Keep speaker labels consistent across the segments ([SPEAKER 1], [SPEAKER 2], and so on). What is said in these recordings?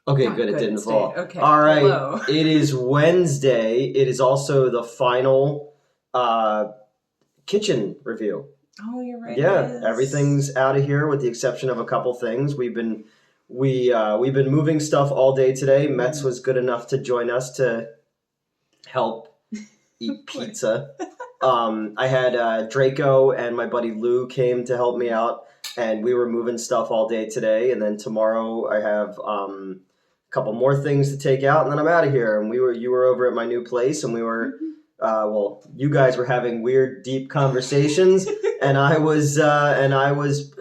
[SPEAKER 1] Okay,
[SPEAKER 2] Oh,
[SPEAKER 1] good. It
[SPEAKER 2] good,
[SPEAKER 1] didn't
[SPEAKER 2] it
[SPEAKER 1] fall.
[SPEAKER 2] stayed. Okay,
[SPEAKER 1] All right.
[SPEAKER 2] hello.
[SPEAKER 1] It is Wednesday. It is also the final uh, kitchen review.
[SPEAKER 2] Oh, you're right, it
[SPEAKER 1] Yeah,
[SPEAKER 2] is.
[SPEAKER 1] everything's out of here with the exception of a couple things. We've been moving stuff all day today. Metz
[SPEAKER 2] Mhm.
[SPEAKER 1] was good enough to join us to help eat
[SPEAKER 2] Of course.
[SPEAKER 1] pizza. I had Draco and my buddy Lou came to help me out, and we were moving stuff all day today. And then tomorrow I have a couple more things to take out, and then I'm out of here. And you were over at my new place, and we were
[SPEAKER 2] Mhm.
[SPEAKER 1] you guys were having weird, deep conversations, and I was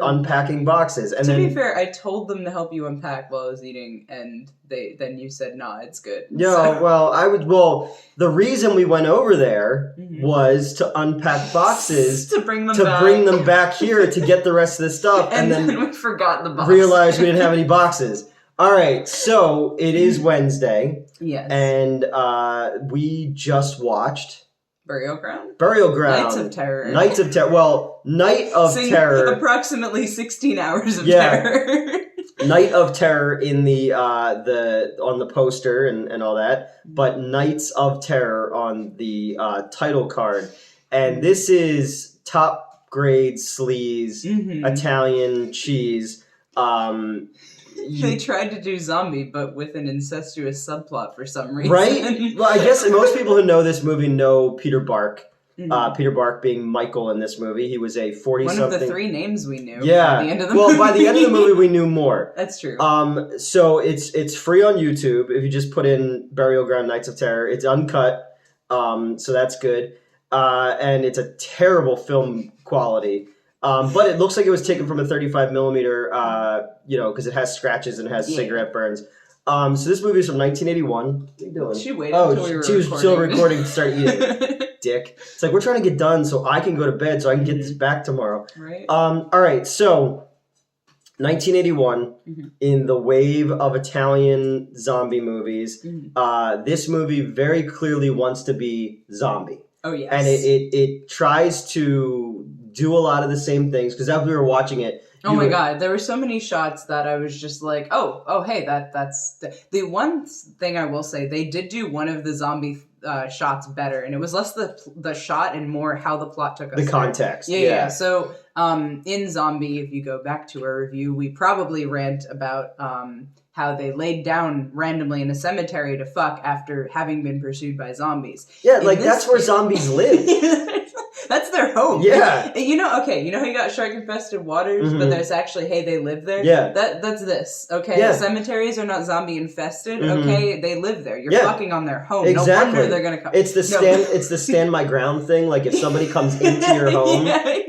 [SPEAKER 1] unpacking boxes, and
[SPEAKER 2] To be
[SPEAKER 1] then.
[SPEAKER 2] fair, I told them to help you unpack while I was eating, and then you said, "Nah, it's good."
[SPEAKER 1] Yeah, well, the reason we went over there
[SPEAKER 2] Mhm.
[SPEAKER 1] was to unpack boxes
[SPEAKER 2] to bring them
[SPEAKER 1] to
[SPEAKER 2] back.
[SPEAKER 1] bring them back here to get the rest of the stuff,
[SPEAKER 2] and
[SPEAKER 1] and
[SPEAKER 2] then
[SPEAKER 1] then
[SPEAKER 2] we forgot the box.
[SPEAKER 1] realized we didn't have any boxes. All right, so it is Wednesday,
[SPEAKER 2] Yes.
[SPEAKER 1] and we just watched
[SPEAKER 2] Burial Ground?
[SPEAKER 1] Burial Ground.
[SPEAKER 2] Nights of Terror.
[SPEAKER 1] Nights of Terror. Well, Night of Terror.
[SPEAKER 2] Approximately 16 hours of
[SPEAKER 1] Yeah.
[SPEAKER 2] terror.
[SPEAKER 1] Night of Terror in the on the poster and all that, but Knights of Terror on the title card, and this is top grade sleaze
[SPEAKER 2] Mhm.
[SPEAKER 1] Italian cheese.
[SPEAKER 2] They tried to do zombie, but with an incestuous subplot for some reason.
[SPEAKER 1] Right? Well, I guess most people who know this movie know Peter Bark.
[SPEAKER 2] Mhm.
[SPEAKER 1] Peter Bark being Michael in this movie. He was a 40-something...
[SPEAKER 2] One of the 3 names we knew
[SPEAKER 1] Yeah.
[SPEAKER 2] by the end of the
[SPEAKER 1] well,
[SPEAKER 2] movie.
[SPEAKER 1] by the end of the movie, we knew more.
[SPEAKER 2] That's true.
[SPEAKER 1] So it's free on YouTube. If you just put in Burial Ground Nights of Terror, it's uncut. So that's good. And it's a terrible film quality. But it looks like it was taken from a 35 millimeter, because it has scratches and it has cigarette burns. So this movie is from 1981. What are you doing?
[SPEAKER 2] She waited until we were
[SPEAKER 1] she was
[SPEAKER 2] recording.
[SPEAKER 1] still recording to start eating. Dick. It's like, we're trying to get done so I can go to bed so I can get this back tomorrow.
[SPEAKER 2] Right.
[SPEAKER 1] All right, so 1981, in the wave of Italian zombie movies, this movie very clearly wants to be zombie.
[SPEAKER 2] Oh, yes.
[SPEAKER 1] And it tries to do a lot of the same things, because as we were watching it...
[SPEAKER 2] Oh my god, there were so many shots that I was just like, oh, hey, that's... The one thing I will say, they did do one of the zombie shots better, and it was less the shot and more how the plot took us
[SPEAKER 1] The
[SPEAKER 2] there.
[SPEAKER 1] context.
[SPEAKER 2] Yeah. So, in Zombie, if you go back to our review, we probably rant about how they laid down randomly in a cemetery to fuck after having been pursued by zombies.
[SPEAKER 1] Yeah, that's where zombies live.
[SPEAKER 2] That's their home.
[SPEAKER 1] Yeah.
[SPEAKER 2] You know how you got shark-infested waters, but there's actually, hey, they live there?
[SPEAKER 1] Yeah.
[SPEAKER 2] That's this, okay?
[SPEAKER 1] Yeah.
[SPEAKER 2] Cemeteries are not zombie-infested, okay? They live there. You're fucking on their home.
[SPEAKER 1] Exactly.
[SPEAKER 2] No wonder they're gonna come.
[SPEAKER 1] It's the stand my ground thing, like if somebody comes into your home,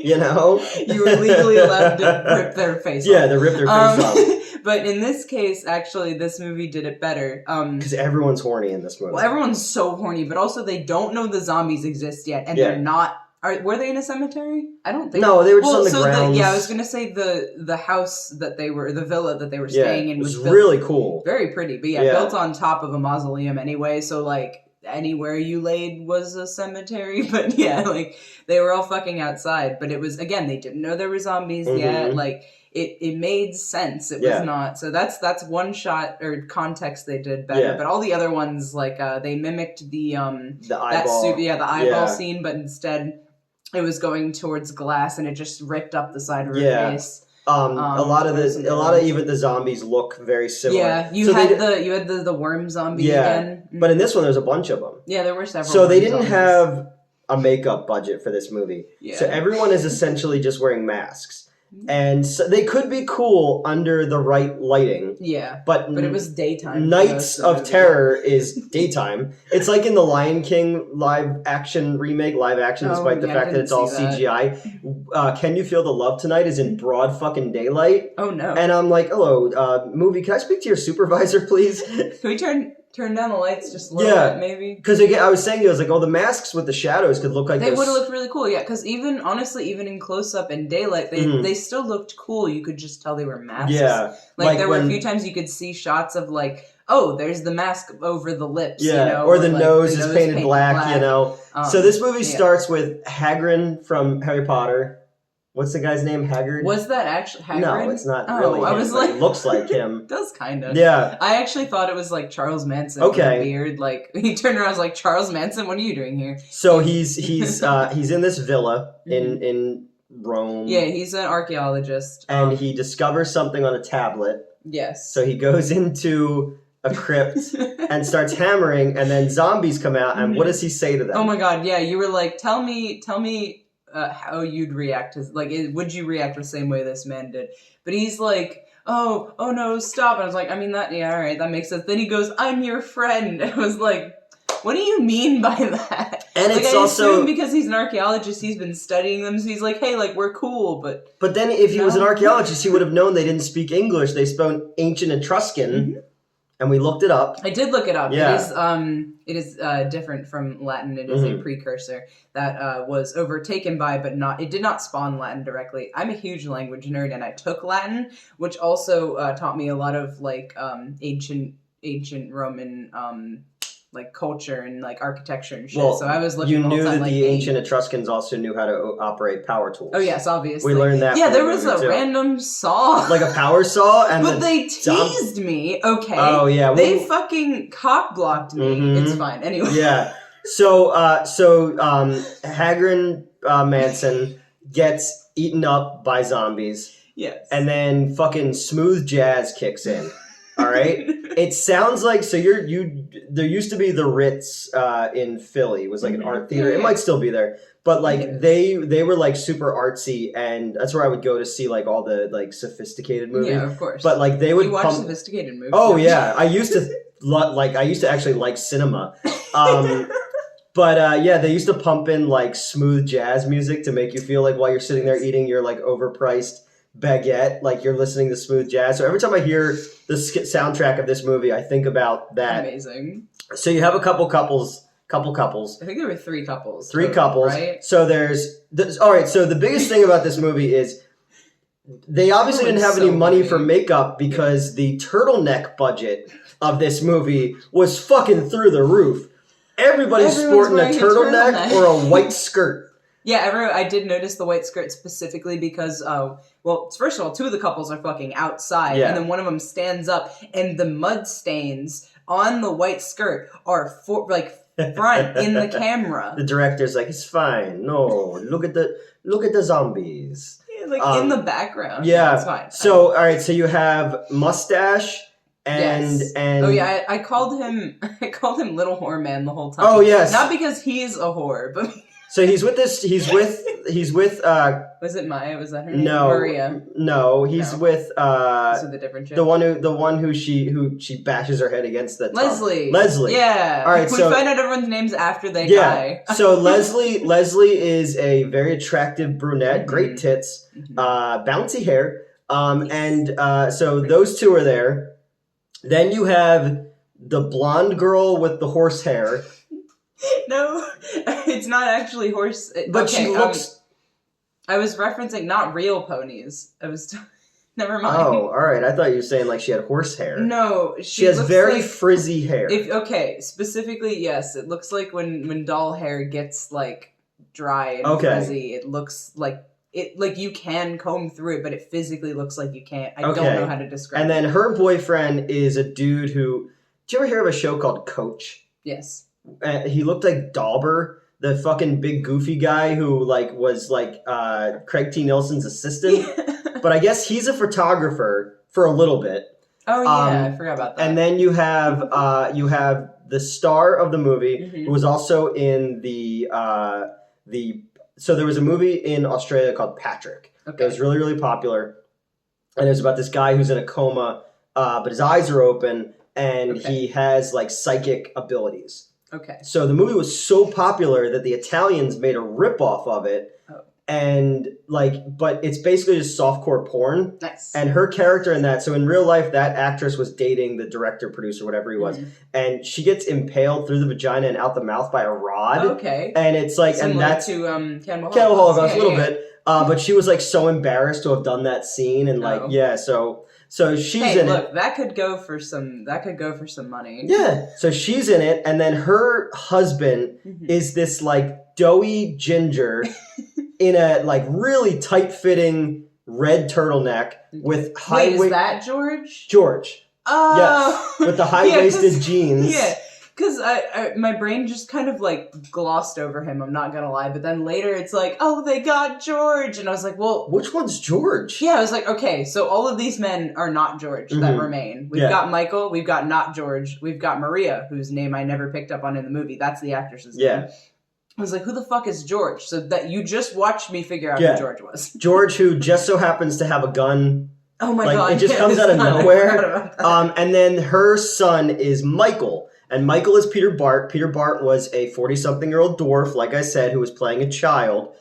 [SPEAKER 1] you
[SPEAKER 2] were legally allowed to rip their face off.
[SPEAKER 1] Yeah, they rip their face off.
[SPEAKER 2] But in this case, actually, this movie did it better.
[SPEAKER 1] Because everyone's horny in this movie.
[SPEAKER 2] Well, everyone's so horny, but also they don't know the zombies exist yet, and they're not... were they in a cemetery? I don't think.
[SPEAKER 1] No, they were just on the grounds.
[SPEAKER 2] I was gonna say the house that they were, the villa that they were staying in was built,
[SPEAKER 1] really cool,
[SPEAKER 2] very pretty. But built on top of a mausoleum anyway. So like anywhere you laid was a cemetery. But they were all fucking outside. But it was, again, they didn't know there were zombies yet. Like it made sense. It was not. So that's one shot or context they did better.
[SPEAKER 1] Yeah.
[SPEAKER 2] But all the other ones, they mimicked the
[SPEAKER 1] eyeball.
[SPEAKER 2] the eyeball scene, but instead it was going towards glass, and it just ripped up the side of her face.
[SPEAKER 1] A lot of even the zombies look very similar.
[SPEAKER 2] Yeah, you had the worm zombie again.
[SPEAKER 1] But in this one, there's a bunch of them.
[SPEAKER 2] Yeah, there were several.
[SPEAKER 1] So they didn't have a makeup budget for this movie.
[SPEAKER 2] Yeah.
[SPEAKER 1] So everyone is essentially just wearing masks. And so they could be cool under the right lighting.
[SPEAKER 2] Yeah.
[SPEAKER 1] But
[SPEAKER 2] it was daytime.
[SPEAKER 1] Nights of Terror is daytime. It's like in the Lion King live action, despite the fact that it's all CGI. Can You Feel the Love Tonight is in broad fucking daylight.
[SPEAKER 2] Oh no.
[SPEAKER 1] And I'm like, hello, movie, can I speak to your supervisor, please?
[SPEAKER 2] Can we turn down the lights just a little bit, maybe?
[SPEAKER 1] Because I was saying, I was like, the masks with the shadows could look like
[SPEAKER 2] they would have looked really cool, because even in close-up and daylight, they still looked cool. You could just tell they were masks.
[SPEAKER 1] Yeah.
[SPEAKER 2] There were a few times you could see shots of, there's the mask over the lips,
[SPEAKER 1] or the nose is painted black, So this movie starts with Hagrid from Harry Potter. What's the guy's name? Haggard?
[SPEAKER 2] Was that actually Hagrid?
[SPEAKER 1] No, it's not really him,
[SPEAKER 2] I was
[SPEAKER 1] but
[SPEAKER 2] like...
[SPEAKER 1] it looks like him.
[SPEAKER 2] It does kind of.
[SPEAKER 1] Yeah.
[SPEAKER 2] I actually thought it was like Charles Manson with a beard. Like, he turned around and was like, Charles Manson, what are you doing here?
[SPEAKER 1] So he's in this villa in Rome.
[SPEAKER 2] Yeah, he's an archaeologist.
[SPEAKER 1] And he discovers something on a tablet.
[SPEAKER 2] Yes.
[SPEAKER 1] So he goes into a crypt and starts hammering, and then zombies come out, and what does he say to them?
[SPEAKER 2] Oh my god, yeah, you were like, tell me how you'd react to, like, would you react the same way this man did? But he's like, oh no, stop. And I was like, I mean, that, yeah, alright, that makes sense. Then he goes, I'm your friend. And I was like, what do you mean by that?
[SPEAKER 1] And
[SPEAKER 2] like,
[SPEAKER 1] it's
[SPEAKER 2] I
[SPEAKER 1] also...
[SPEAKER 2] assume because he's an archaeologist, he's been studying them, so he's like, hey, like, we're cool, but...
[SPEAKER 1] But then if he was an archaeologist, he would have known they didn't speak English. They spoke ancient Etruscan. And we looked it up.
[SPEAKER 2] I did look it up.
[SPEAKER 1] Yeah.
[SPEAKER 2] It is different from Latin. It is a precursor that was overtaken by, but it did not spawn Latin directly. I'm a huge language nerd, and I took Latin, which also taught me a lot of like ancient Roman like culture and like architecture and shit.
[SPEAKER 1] Well,
[SPEAKER 2] so I was looking.
[SPEAKER 1] You
[SPEAKER 2] the whole
[SPEAKER 1] knew
[SPEAKER 2] time,
[SPEAKER 1] that
[SPEAKER 2] like,
[SPEAKER 1] the ancient Etruscans also knew how to operate power tools.
[SPEAKER 2] Oh yes, obviously.
[SPEAKER 1] We learned that.
[SPEAKER 2] Yeah,
[SPEAKER 1] from
[SPEAKER 2] there
[SPEAKER 1] the
[SPEAKER 2] was
[SPEAKER 1] movie,
[SPEAKER 2] a
[SPEAKER 1] too.
[SPEAKER 2] random saw,
[SPEAKER 1] like a power saw, and
[SPEAKER 2] but they teased me. Okay.
[SPEAKER 1] Oh yeah,
[SPEAKER 2] they fucking cock blocked me. It's fine. Anyway.
[SPEAKER 1] Yeah. So Hagrid Manson gets eaten up by zombies.
[SPEAKER 2] Yes.
[SPEAKER 1] And then fucking smooth jazz kicks in. All right. It sounds like there used to be the Ritz in Philly. It was like an art theater. It might still be there. But like they were like super artsy, and that's where I would go to see like all the like sophisticated movies.
[SPEAKER 2] Yeah, of course.
[SPEAKER 1] But like they would
[SPEAKER 2] watch sophisticated movies.
[SPEAKER 1] Oh yeah, I used to actually like cinema. But yeah, they used to pump in like smooth jazz music to make you feel like while you're sitting there eating your like overpriced baguette, like you're listening to smooth jazz. So every time I hear the soundtrack of this movie, I think about that.
[SPEAKER 2] Amazing.
[SPEAKER 1] So you have a couple couples.
[SPEAKER 2] I think there were 3 couples.
[SPEAKER 1] Three couples.
[SPEAKER 2] Right?
[SPEAKER 1] So all right. So the biggest thing about this movie is they obviously didn't have any money for makeup because the turtleneck budget of this movie was fucking through the roof. Everybody's sporting a turtleneck or a white skirt.
[SPEAKER 2] Yeah, I did notice the white skirt specifically because, well, first of all, 2 of the couples are fucking outside, and then one of them stands up, and the mud stains on the white skirt are front in the camera.
[SPEAKER 1] The director's like, it's fine. No, look at the zombies.
[SPEAKER 2] Yeah, like in the background.
[SPEAKER 1] Yeah,
[SPEAKER 2] it's fine.
[SPEAKER 1] So all right, so you have mustache. And
[SPEAKER 2] oh yeah, I called him Little Whore Man the whole time.
[SPEAKER 1] Oh yes,
[SPEAKER 2] not because he's a whore, but
[SPEAKER 1] so he's with
[SPEAKER 2] was it Maya? Was that her name?
[SPEAKER 1] No,
[SPEAKER 2] Maria.
[SPEAKER 1] No, he's with
[SPEAKER 2] so the different chick.
[SPEAKER 1] the one who she bashes her head against the
[SPEAKER 2] Leslie.
[SPEAKER 1] Yeah. All right,
[SPEAKER 2] we
[SPEAKER 1] so
[SPEAKER 2] find out everyone's names after they die.
[SPEAKER 1] So Leslie is a very attractive brunette, great tits, bouncy hair, and so those 2 are there. Then you have the blonde girl with the horse hair.
[SPEAKER 2] No, it's not actually horse.
[SPEAKER 1] But she looks...
[SPEAKER 2] I was referencing not real ponies. Never mind.
[SPEAKER 1] Oh, all right. I thought you were saying like she had horse hair.
[SPEAKER 2] No,
[SPEAKER 1] she has very frizzy hair.
[SPEAKER 2] Specifically, yes. It looks like when doll hair gets like dry and frizzy, it looks like... you can comb through it, but it physically looks like you can't. I don't know how to describe it.
[SPEAKER 1] And then her boyfriend is a dude who... Did you ever hear of a show called Coach?
[SPEAKER 2] Yes.
[SPEAKER 1] He looked like Dauber, the fucking big goofy guy who like was like Craig T. Nelson's assistant. But I guess he's a photographer for a little bit.
[SPEAKER 2] Oh yeah, I forgot about that.
[SPEAKER 1] And then you have the star of the movie who was also in the So there was a movie in Australia called Patrick. Okay. It was really, really popular. And it was about this guy who's in a coma, but his eyes are open, and he has, like, psychic abilities.
[SPEAKER 2] Okay.
[SPEAKER 1] So the movie was so popular that the Italians made a ripoff of it. Oh. And, like, but it's basically just softcore porn.
[SPEAKER 2] Nice.
[SPEAKER 1] And her character in that, so in real life, that actress was dating the director, producer, whatever he was. And she gets impaled through the vagina and out the mouth by a rod.
[SPEAKER 2] Okay.
[SPEAKER 1] And it's like,
[SPEAKER 2] similar
[SPEAKER 1] and that's
[SPEAKER 2] to Cannibal
[SPEAKER 1] Holocaust, a little bit. But she was like so embarrassed to have done that scene, and like, so she's in it.
[SPEAKER 2] That could go for some money.
[SPEAKER 1] Yeah. So she's in it, and then her husband is this like doughy ginger in a like really tight-fitting red turtleneck with high
[SPEAKER 2] Wait, is that George?
[SPEAKER 1] George.
[SPEAKER 2] Oh,
[SPEAKER 1] Yes, with the high-waisted jeans.
[SPEAKER 2] Yeah, because my brain just kind of like glossed over him. I'm not gonna lie, but then later it's like, oh, they got George, and I was like, well,
[SPEAKER 1] which one's George?
[SPEAKER 2] Yeah, I was like, okay, so all of these men are not George that remain. We've got Michael, we've got not George, we've got Maria, whose name I never picked up on in the movie. That's the actress's name. I was like, who the fuck is George? So that you just watched me figure out who George was.
[SPEAKER 1] George, who just so happens to have a gun.
[SPEAKER 2] Oh my god.
[SPEAKER 1] It just comes out of nowhere. And then her son is Michael. And Michael is Peter Bart. Peter Bart was a 40-something-year-old dwarf, like I said, who was playing a child.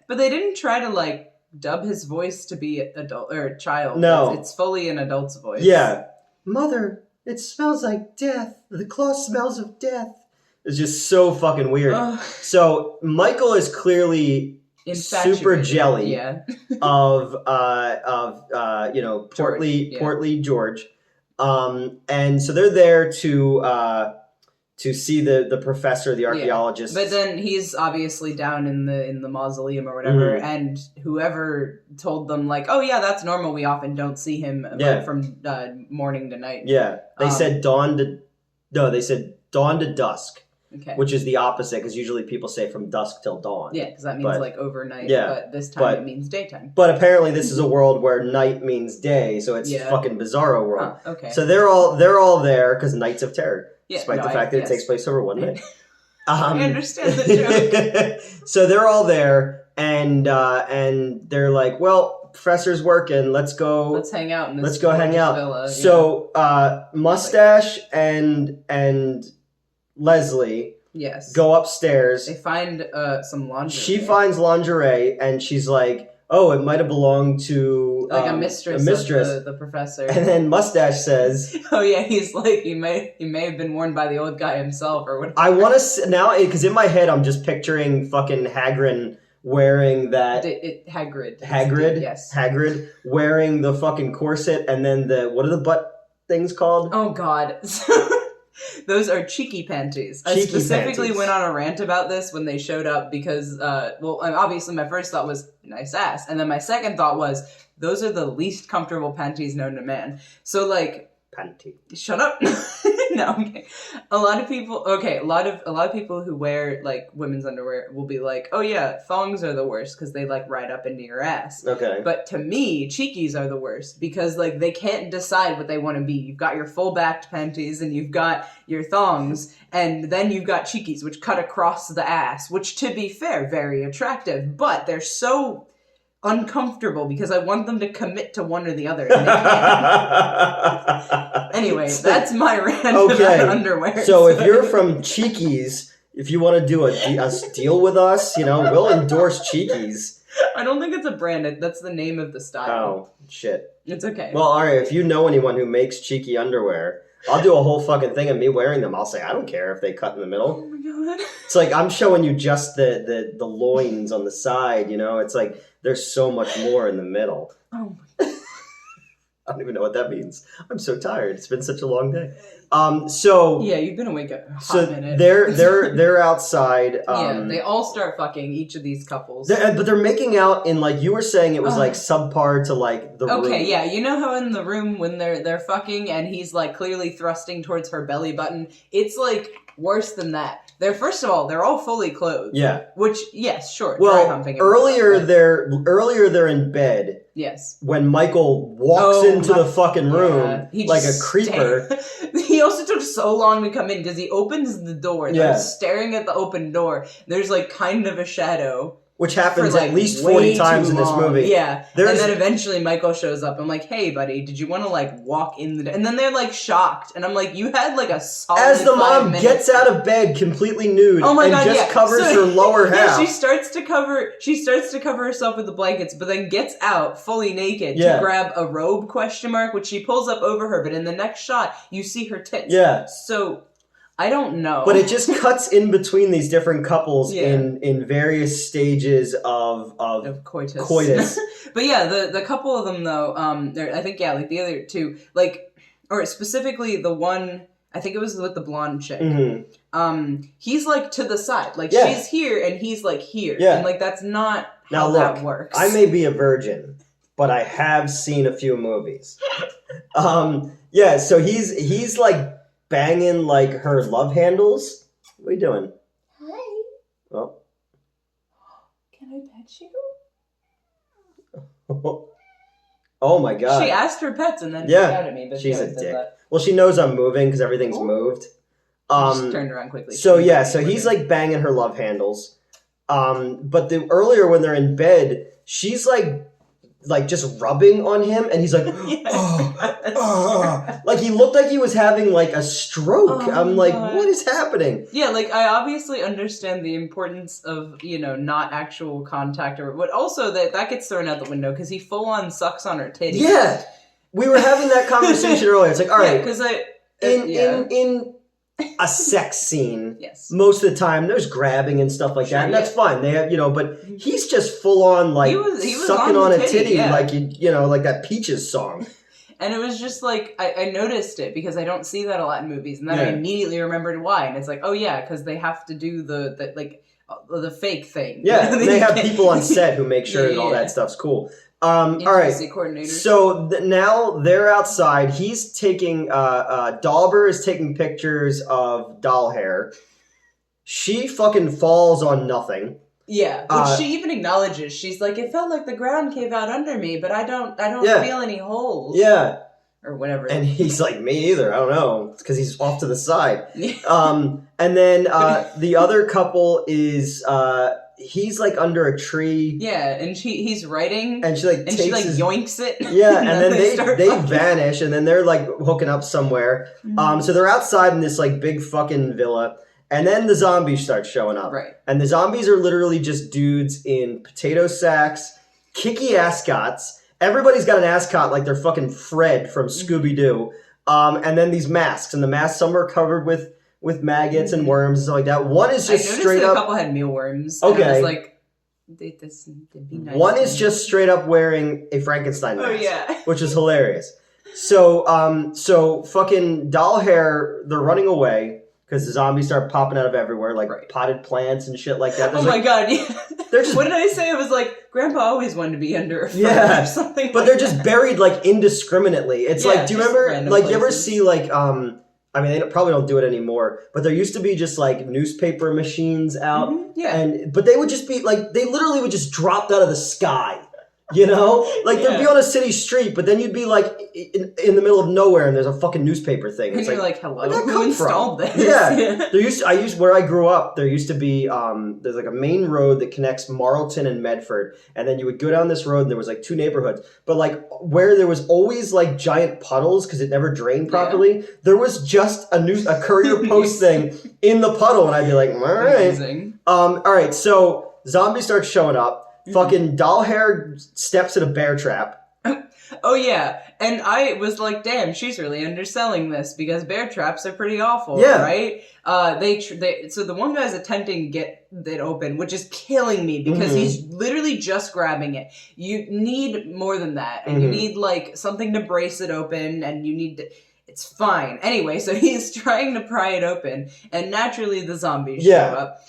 [SPEAKER 2] But they didn't try to, like, dub his voice to be adult or child.
[SPEAKER 1] No.
[SPEAKER 2] It's fully an adult's voice.
[SPEAKER 1] Yeah. Mother, it smells like death. The cloth smells of death. It's just so fucking weird. So Michael is clearly super jelly of portly George. And so they're there to see the professor, the archaeologist.
[SPEAKER 2] But then he's obviously down in the mausoleum or whatever, and whoever told them, like, oh yeah, that's normal, we often don't see him from morning to night. Yeah.
[SPEAKER 1] They said dawn to dusk. Okay. Which is the opposite, because usually people say from dusk till dawn.
[SPEAKER 2] Yeah, because that means like overnight, but this time it means daytime.
[SPEAKER 1] But apparently this is a world where night means day, so it's fucking bizarro world.
[SPEAKER 2] Okay.
[SPEAKER 1] So they're all there because Nights of Terror, despite the fact that it takes place over one night.
[SPEAKER 2] I understand the
[SPEAKER 1] joke. So they're all there, and they're like, well, professor's working, let's
[SPEAKER 2] hang out in this
[SPEAKER 1] villa. So Mustache and Leslie go upstairs.
[SPEAKER 2] They find some lingerie.
[SPEAKER 1] She finds lingerie, and she's like, oh, it might have belonged to
[SPEAKER 2] a mistress of the professor.
[SPEAKER 1] And then Mustache says,
[SPEAKER 2] oh yeah, he's like, he may have been worn by the old guy himself or whatever.
[SPEAKER 1] I want to now, because in my head I'm just picturing fucking Hagrid wearing that
[SPEAKER 2] Hagrid,
[SPEAKER 1] yes, Hagrid wearing the fucking corset, and then what are the butt things called?
[SPEAKER 2] Oh god. Those are cheeky panties. I specifically went on a rant about this when they showed up because, obviously my first thought was nice ass, and then my second thought was those are the least comfortable panties known to man. So like,
[SPEAKER 1] panty.
[SPEAKER 2] Shut up. No, okay. A lot of people who wear like women's underwear will be like, oh yeah, thongs are the worst because they like ride up into your ass.
[SPEAKER 1] Okay.
[SPEAKER 2] But to me, cheekies are the worst because like they can't decide what they want to be. You've got your full backed panties and you've got your thongs, and then you've got cheekies which cut across the ass, which to be fair, very attractive, but they're so uncomfortable because I want them to commit to one or the other. And they can't. Anyway, that's my rant about underwear.
[SPEAKER 1] So if you're from Cheekies, if you want to do a deal with us, we'll endorse Cheekies.
[SPEAKER 2] I don't think it's a brand. That's the name of the style.
[SPEAKER 1] Oh, shit.
[SPEAKER 2] It's okay.
[SPEAKER 1] Well, all right, if you know anyone who makes cheeky underwear, I'll do a whole fucking thing of me wearing them. I'll say, I don't care if they cut in the middle.
[SPEAKER 2] Oh my god.
[SPEAKER 1] It's like, I'm showing you just the loins on the side, It's like, there's so much more in the middle.
[SPEAKER 2] Oh my god.
[SPEAKER 1] I don't even know what that means. I'm so tired. It's been such a long day. So
[SPEAKER 2] yeah, you've been awake a hot minute.
[SPEAKER 1] They're outside.
[SPEAKER 2] They all start fucking, each of these couples.
[SPEAKER 1] But they're making out in, like, you were saying it was like subpar to like the room.
[SPEAKER 2] Okay, yeah, you know how in the room when they're fucking and he's like clearly thrusting towards her belly button. It's like worse than that. They're all fully clothed.
[SPEAKER 1] Yeah.
[SPEAKER 2] Which, yes, sure.
[SPEAKER 1] Well, earlier they're in bed.
[SPEAKER 2] Yes.
[SPEAKER 1] When Michael walks into the fucking room like a creeper.
[SPEAKER 2] He also took so long to come in because he opens the door. They're staring at the open door. There's like kind of a shadow.
[SPEAKER 1] Which happens at least 40 times in this movie.
[SPEAKER 2] Yeah. And then eventually Michael shows up. I'm like, hey, buddy, did you want to, like, walk in the... And then they're, like, shocked. And I'm like, you had, like, a solid
[SPEAKER 1] As the mom
[SPEAKER 2] 5 minutes.
[SPEAKER 1] gets out of bed completely nude covers her lower half.
[SPEAKER 2] Yeah, she starts to cover herself with the blankets, but then gets out fully naked to grab a robe, which she pulls up over her. But in the next shot, you see her tits.
[SPEAKER 1] Yeah.
[SPEAKER 2] So... I don't know.
[SPEAKER 1] But it just cuts in between these different couples in various stages of coitus.
[SPEAKER 2] But yeah, the couple of them though, I think like the other two, like, or specifically the one I think it was with the blonde chick.
[SPEAKER 1] Mm-hmm.
[SPEAKER 2] He's like to the side, like
[SPEAKER 1] Yeah.
[SPEAKER 2] she's here and he's like here,
[SPEAKER 1] Yeah.
[SPEAKER 2] and like that's not
[SPEAKER 1] Now
[SPEAKER 2] how
[SPEAKER 1] look,
[SPEAKER 2] that works.
[SPEAKER 1] I may be a virgin, but I have seen a few movies. Yeah, so he's like banging like her love handles. What are you doing?
[SPEAKER 2] Hi.
[SPEAKER 1] Oh.
[SPEAKER 2] Can I pet you?
[SPEAKER 1] Oh my god.
[SPEAKER 2] She asked for pets and then
[SPEAKER 1] Yeah,
[SPEAKER 2] looked out at me, but
[SPEAKER 1] she's
[SPEAKER 2] she
[SPEAKER 1] a
[SPEAKER 2] always did
[SPEAKER 1] dick.
[SPEAKER 2] that.
[SPEAKER 1] Well, she knows I'm moving because everything's
[SPEAKER 2] Ooh.
[SPEAKER 1] moved.
[SPEAKER 2] Just turned around quickly.
[SPEAKER 1] So yeah, so he's like banging her love handles. But earlier when they're in bed, she's like just rubbing on him, and he's like, like he looked like he was having like a stroke.
[SPEAKER 2] Oh,
[SPEAKER 1] I'm like,
[SPEAKER 2] God.
[SPEAKER 1] what is happening?
[SPEAKER 2] Yeah, like I obviously understand the importance of, you know, not actual contact, but also that gets thrown out the window because he full on sucks on her titty.
[SPEAKER 1] Yeah, we were having that conversation earlier. It's like, all right,
[SPEAKER 2] because
[SPEAKER 1] in a sex scene,
[SPEAKER 2] yes,
[SPEAKER 1] most of the time there's grabbing and stuff like that, and that's fine. They have, you know, but he's just full on like
[SPEAKER 2] he was
[SPEAKER 1] sucking on a titty,
[SPEAKER 2] yeah.
[SPEAKER 1] like you know, like that Peaches song.
[SPEAKER 2] And it was just like I noticed it because I don't see that a lot in movies, and then I immediately remembered why. And it's like, oh yeah, because they have to do the fake thing.
[SPEAKER 1] Yeah, they have people on set who make sure that all that stuff's cool. All right, so now they're outside. He's taking Dauber is taking pictures of doll hair. She fucking falls on nothing.
[SPEAKER 2] Yeah, which she even acknowledges. She's like, it felt like the ground came out under me, but I don't feel any holes.
[SPEAKER 1] Yeah.
[SPEAKER 2] Or whatever.
[SPEAKER 1] And he's like, me either. I don't know. It's because he's off to the side. And then the other couple is he's like under a tree.
[SPEAKER 2] Yeah, and he's writing.
[SPEAKER 1] And she like
[SPEAKER 2] yoinks it.
[SPEAKER 1] Yeah, and then they vanish, and then they're like hooking up somewhere.
[SPEAKER 2] Mm-hmm.
[SPEAKER 1] So they're outside in this like big fucking villa. And then the zombies start showing up.
[SPEAKER 2] Right.
[SPEAKER 1] And the zombies are literally just dudes in potato sacks, kicky ascots. Everybody's got an ascot like they're fucking Fred from Scooby-Doo. And then these masks. And the masks, some are covered with maggots and worms and stuff like that. One is just straight up...
[SPEAKER 2] a couple had mealworms.
[SPEAKER 1] Okay.
[SPEAKER 2] And I was like, they'd be nice.
[SPEAKER 1] One is just straight up wearing a Frankenstein mask.
[SPEAKER 2] Oh, yeah.
[SPEAKER 1] Which is hilarious. So fucking doll hair, they're running away. Because the zombies start popping out of everywhere, like potted plants and shit like that.
[SPEAKER 2] Oh my god, yeah.
[SPEAKER 1] Just,
[SPEAKER 2] what did I say? It was like, Grandpa always wanted to be under a fur or something.
[SPEAKER 1] But they're just buried, like, indiscriminately. It's like, do you remember, like, you ever see, like, I mean, they probably don't do it anymore, but there used to be just, like, newspaper machines out.
[SPEAKER 2] Mm-hmm. Yeah.
[SPEAKER 1] But they would just be, like, they literally would just drop out of the sky. You know? Like, they'd be on a city street, but then you'd be, like, in the middle of nowhere, and there's a fucking newspaper thing.
[SPEAKER 2] And you're like, hello,
[SPEAKER 1] who
[SPEAKER 2] installed this?
[SPEAKER 1] Yeah. Where I grew up, there used to be, there's, like, a main road that connects Marlton and Medford, and then you would go down this road, and there was, like, 2 neighborhoods. But, like, where there was always, like, giant puddles, because it never drained properly, there was just a courier post thing in the puddle, and I'd be like, all right.
[SPEAKER 2] Amazing.
[SPEAKER 1] All right, so zombies start showing up. Fucking doll hair steps in a bear trap.
[SPEAKER 2] Oh yeah, and I was like, damn, she's really underselling this because bear traps are pretty awful, right? So the one guy's attempting to get it open, which is killing me because he's literally just grabbing it. You need more than that, and you need like something to brace it open, and you need to... It's fine. Anyway, so he's trying to pry it open, and naturally the zombies show up.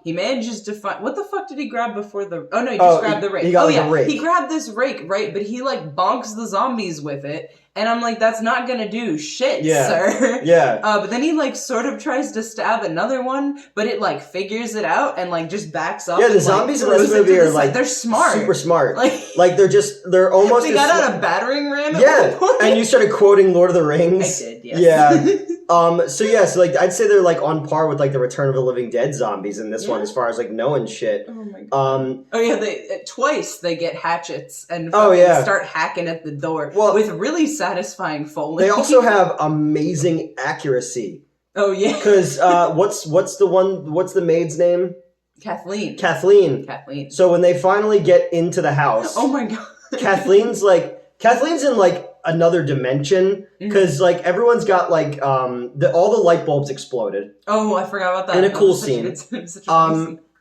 [SPEAKER 2] He manages to find... What the fuck did he grab before the... Oh, no, he just grabbed the rake.
[SPEAKER 1] He got a rake.
[SPEAKER 2] He grabbed this rake, right? But he, like, bonks the zombies with it. And I'm like, that's not gonna do shit, sir.
[SPEAKER 1] Yeah.
[SPEAKER 2] But then he, like, sort of tries to stab another one, but it, like, figures it out and, like, just backs up.
[SPEAKER 1] Yeah, the zombies in this movie are, like...
[SPEAKER 2] They're smart.
[SPEAKER 1] Super smart. Like they're almost...
[SPEAKER 2] They got out a battering ram
[SPEAKER 1] at one point. And you started quoting Lord of the Rings.
[SPEAKER 2] I did, yes.
[SPEAKER 1] Yeah. So like, I'd say they're, like, on par with, like, the Return of the Living Dead zombies in this one, as far as, like, knowing shit.
[SPEAKER 2] Oh, my God. Twice they get hatchets and start hacking at the door with really satisfying folding.
[SPEAKER 1] They also have amazing accuracy.
[SPEAKER 2] Oh, yeah.
[SPEAKER 1] Because what's the maid's name?
[SPEAKER 2] Kathleen.
[SPEAKER 1] So when they finally get into the house...
[SPEAKER 2] Oh, my God.
[SPEAKER 1] Kathleen's in, like, another dimension, because like everyone's got like all the light bulbs exploded.
[SPEAKER 2] Oh, I forgot about that.
[SPEAKER 1] In a cool scene.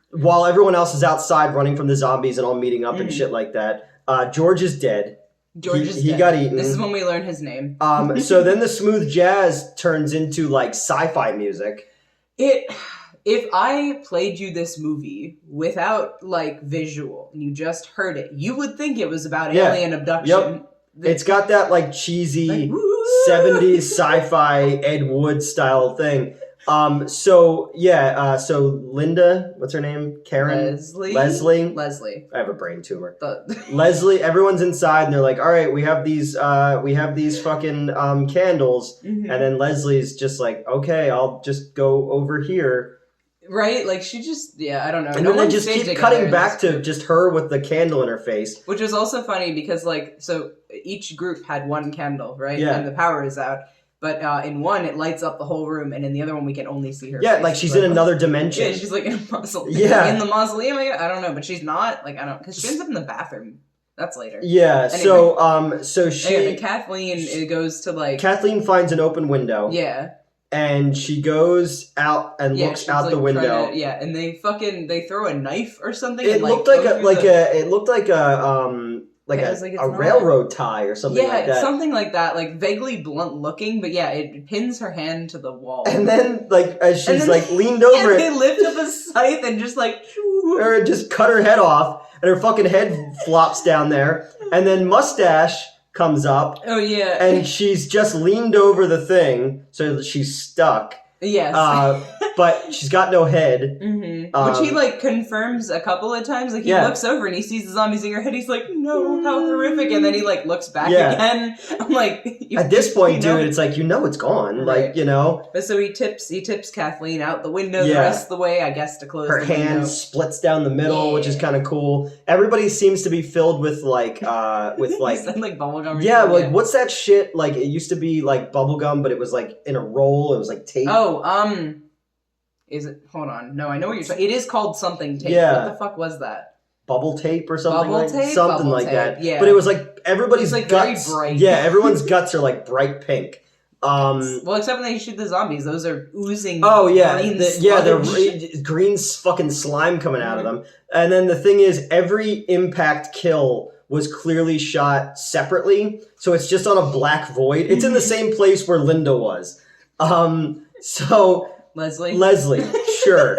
[SPEAKER 1] While everyone else is outside running from the zombies and all meeting up and shit like that. George is dead.
[SPEAKER 2] George is
[SPEAKER 1] he
[SPEAKER 2] dead.
[SPEAKER 1] got eaten.
[SPEAKER 2] This is when we learn his name.
[SPEAKER 1] So then the smooth jazz turns into like sci-fi music.
[SPEAKER 2] If I played you this movie without like visual and you just heard it, you would think it was about alien abduction.
[SPEAKER 1] Yep. It's got that like cheesy 70s sci-fi Ed Wood style thing. So Linda, what's her name? Karen? Leslie. I have a brain tumor. Leslie, everyone's inside and they're like, all right, we have these fucking candles. Mm-hmm. And then Leslie's just like, okay, I'll just go over here.
[SPEAKER 2] Right? Like she just, I don't know.
[SPEAKER 1] And then they just keep cutting back to just her with the candle in her face.
[SPEAKER 2] Which was also funny because like, so each group had one candle, right?
[SPEAKER 1] Yeah.
[SPEAKER 2] And the power is out. But in one, it lights up the whole room, and in the other one, we can only see her face.
[SPEAKER 1] Like she's in another dimension.
[SPEAKER 2] Yeah, she's like in a mausoleum.
[SPEAKER 1] Yeah.
[SPEAKER 2] In the mausoleum, I don't know, but she's not. Like, I don't, because she ends up in the bathroom. That's later.
[SPEAKER 1] Yeah, anyway, so
[SPEAKER 2] Kathleen goes to like...
[SPEAKER 1] Kathleen finds an open window.
[SPEAKER 2] Yeah.
[SPEAKER 1] And she goes out and looks out the window.
[SPEAKER 2] And they throw a knife or something.
[SPEAKER 1] It looked like a railroad tie or something like that.
[SPEAKER 2] Yeah, something like that, like vaguely blunt looking, but it pins her hand to the wall.
[SPEAKER 1] And then, like, as she's leaned over it,
[SPEAKER 2] they lift up a scythe and just
[SPEAKER 1] or just cut her head off, and her fucking head flops down there, and then Mustache comes up.
[SPEAKER 2] Oh yeah,
[SPEAKER 1] and she's just leaned over the thing, so that she's stuck.
[SPEAKER 2] Yes.
[SPEAKER 1] But she's got no head.
[SPEAKER 2] Mm-hmm. Which he, like, confirms a couple of times. Like, he looks over and he sees the zombies in her head. He's like, no, how horrific. And then he, like, looks back again. I'm like...
[SPEAKER 1] At this point, dude, it's like, it's gone. Right. Like,
[SPEAKER 2] But so he tips Kathleen out the window the rest of the way, I guess, to close
[SPEAKER 1] her
[SPEAKER 2] the window.
[SPEAKER 1] Her hand splits down the middle, which is kind of cool. Everybody seems to be filled with, like...
[SPEAKER 2] like bubblegum.
[SPEAKER 1] Yeah, like, what's that shit? Like, it used to be, like, bubblegum, but it was, like, in a roll. It was, like, tape.
[SPEAKER 2] Is it? Hold on. No, I know what you're saying. It is called something tape.
[SPEAKER 1] Yeah.
[SPEAKER 2] What the fuck was that?
[SPEAKER 1] Bubble tape or something
[SPEAKER 2] Bubble
[SPEAKER 1] like
[SPEAKER 2] tape?
[SPEAKER 1] that.
[SPEAKER 2] Yeah.
[SPEAKER 1] But it was like everybody's
[SPEAKER 2] like
[SPEAKER 1] guts.
[SPEAKER 2] very bright.
[SPEAKER 1] Yeah, everyone's guts are like bright pink.
[SPEAKER 2] Well, except when they shoot the zombies, those are oozing.
[SPEAKER 1] Oh yeah,
[SPEAKER 2] green
[SPEAKER 1] the green fucking slime coming out of them. And then the thing is, every impact kill was clearly shot separately, so it's just on a black void. It's in the same place where Linda was. So. Leslie, sure.